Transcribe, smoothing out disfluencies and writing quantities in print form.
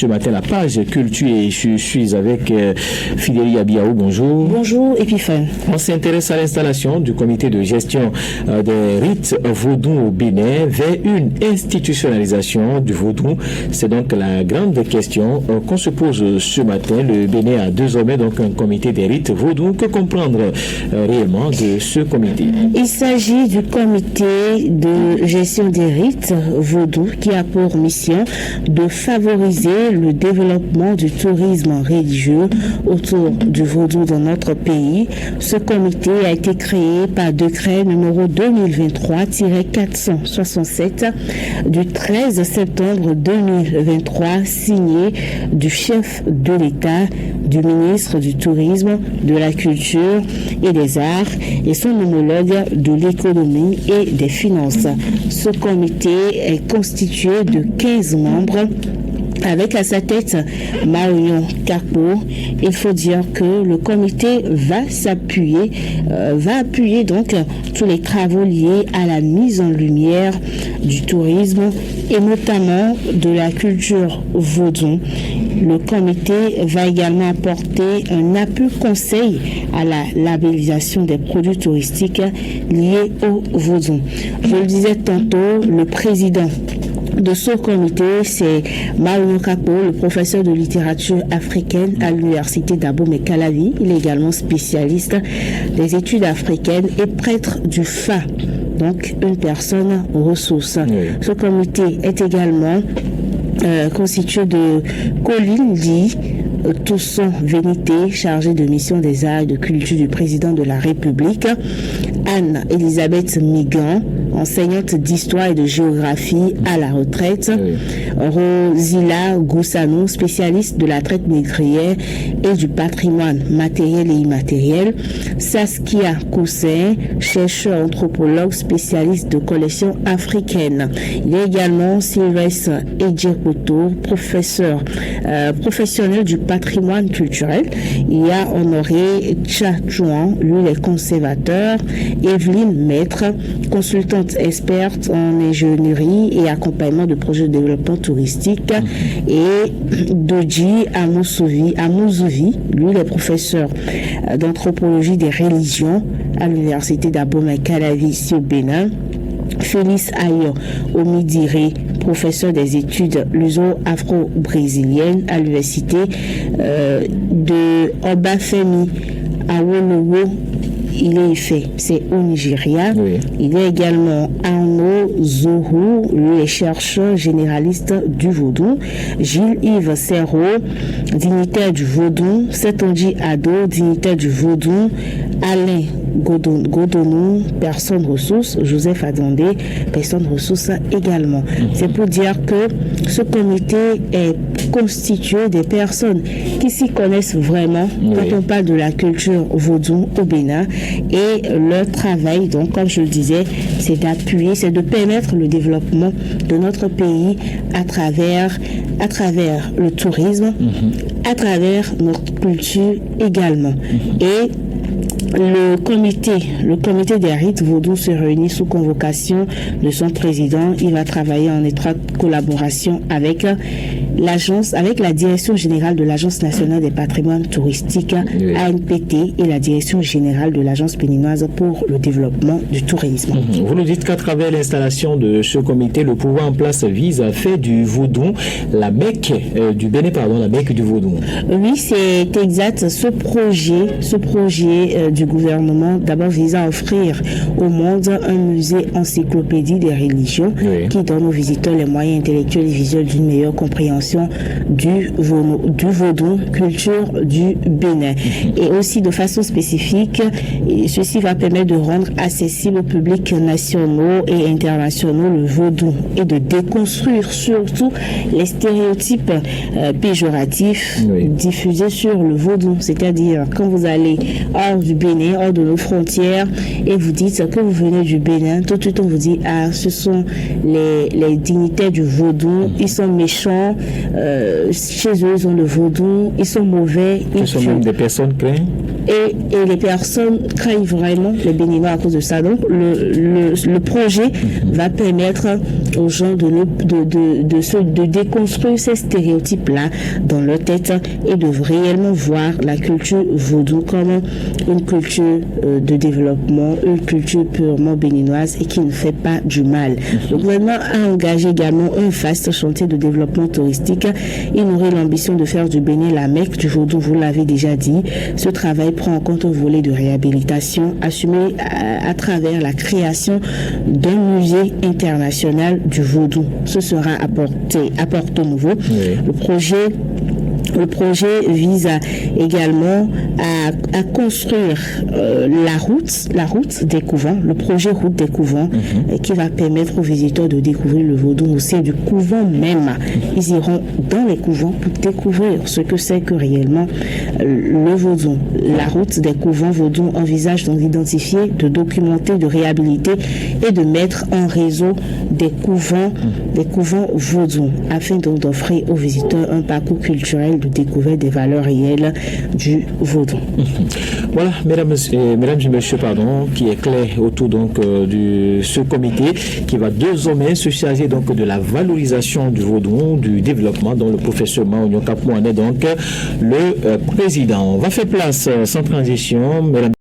ce matin la page culture et je suis avec Fidélie Abiaou. Bonjour. Bonjour Epiphane. On s'intéresse à l'installation du comité de gestion des rites vaudou au Bénin vers une institutionnalisation du vaudou. C'est donc la grande question qu'on se pose ce matin. Le Bénin a désormais donc un comité des rites vaudou. Que comprendre réellement de ce comité? Il s'agit du comité de gestion des rites vaudou qui a pour mission de favoriser le développement du tourisme religieux autour du vaudou dans notre pays. Ce comité a été créé par décret numéro 2023-467 du 13 septembre 2023 signé du chef de l'État, du ministre du Tourisme, de la Culture et des Arts et son homologue de l'économie et des finances. Ce comité est constitué de 15 membres avec à sa tête Marion Carpo. Il faut dire que le comité va appuyer donc tous les travaux liés à la mise en lumière du tourisme et notamment de la culture vaudou. Le comité va également apporter un appui conseil à la labellisation des produits touristiques liés au vaudou. Je le disais tantôt, le président de ce comité, c'est Marion Carpo, le professeur de littérature africaine à l'université d'Abomey-Calavi. Il est également spécialiste des études africaines et prêtre du FA, donc une personne ressource. Oui. Ce comité est également constitué de Colline Lee Toussaint Vénité, chargée de mission des arts et de culture du président de la République, Anne-Elisabeth Migan, enseignante d'histoire et de géographie à la retraite, oui. Rosila Goussano, spécialiste de la traite négrière et du patrimoine matériel et immatériel, Saskia Koussin, chercheur anthropologue spécialiste de collections africaines. Il y a également Sylvestre Edjekoto, professionnel du patrimoine culturel. Il y a Honoré Tchatchouan, lui est conservateur, Evelyne Maître, consultante experte en ingénierie et accompagnement de projets de développement touristique, et Doji Amouzovi, lui est professeur d'anthropologie des religions à l'université d'Abomey-Calavi ici au Bénin. Félix Ayo Omidire, professeur des études luso-afro-brésiliennes à l'université de Obafemi Awolowo. Il est fait, c'est au Nigeria. Oui. Il y a également Arnaud Zohou, lui est chercheur généraliste du vaudou. Gilles-Yves Serrault, dignitaire du vaudou. Setonji Ado, dignitaire du vaudou. Alain Godonou, personne ressource. Joseph Adondé, personne ressource également. C'est pour dire que ce comité est constitué des personnes qui s'y connaissent vraiment quand on parle de la culture vaudou au Bénin. Et leur travail, donc, comme je le disais, c'est d'appuyer, c'est de permettre le développement de notre pays à travers le tourisme, à travers notre culture également. Et le comité des rites vaudou se réunit sous convocation de son président. Il va travailler en étroite collaboration avec la direction générale de l'Agence nationale des patrimoines touristiques, oui. ANPT, et la direction générale de l'Agence béninoise pour le développement du tourisme. Vous nous dites qu'à travers l'installation de ce comité, le pouvoir en place vise à faire du vaudou la Mecque du Bénin, la Mecque du vaudou. Oui, c'est exact. Ce projet du gouvernement, d'abord, vise à offrir au monde un musée encyclopédie des religions, oui. qui donne aux visiteurs les moyens intellectuels et visuels d'une meilleure compréhension du vaudou, culture du Bénin. Et aussi de façon spécifique, ceci va permettre de rendre accessible au public nationaux et internationaux le vaudou et de déconstruire surtout les stéréotypes péjoratifs, oui. diffusés sur le vaudou. C'est-à-dire, quand vous allez hors du Bénin, hors de nos frontières, et vous dites que vous venez du Bénin, tout de suite on vous dit, ce sont les dignitaires du vaudou, ils sont méchants, chez eux, ils ont le vaudou, ils sont mauvais. Ce sont même des personnes craignent. Et les personnes craignent vraiment les Béninois à cause de ça. Donc, le projet va permettre aux gens de déconstruire ces stéréotypes-là dans leur tête et de réellement voir la culture vaudou comme une culture de développement, une culture purement béninoise et qui ne fait pas du mal. Le gouvernement a engagé également un vaste chantier de développement touristique. Il aurait l'ambition de faire du Bénin la Mecque du vaudou, vous l'avez déjà dit. Ce travail prend en compte un volet de réhabilitation assumé à travers la création d'un musée international du vaudou. Ce sera à Porto Nouveau. Oui. Le projet vise également à construire la route des couvents, le projet route des couvents, qui va permettre aux visiteurs de découvrir le vaudou au sein du couvent même. Ils iront dans les couvents pour découvrir ce que c'est que réellement le vaudou. La route des couvents vaudou envisage donc d'identifier, de documenter, de réhabiliter et de mettre en réseau des couvents vaudou, afin donc d'offrir aux visiteurs un parcours culturel de découverte des valeurs réelles du vaudou. Voilà, mesdames et messieurs, qui est clair autour donc de ce comité qui va désormais se charger donc de la valorisation du vaudou, du développement, dont le professeur Maounion Kapouane est donc le président. On va faire place sans transition, mesdames.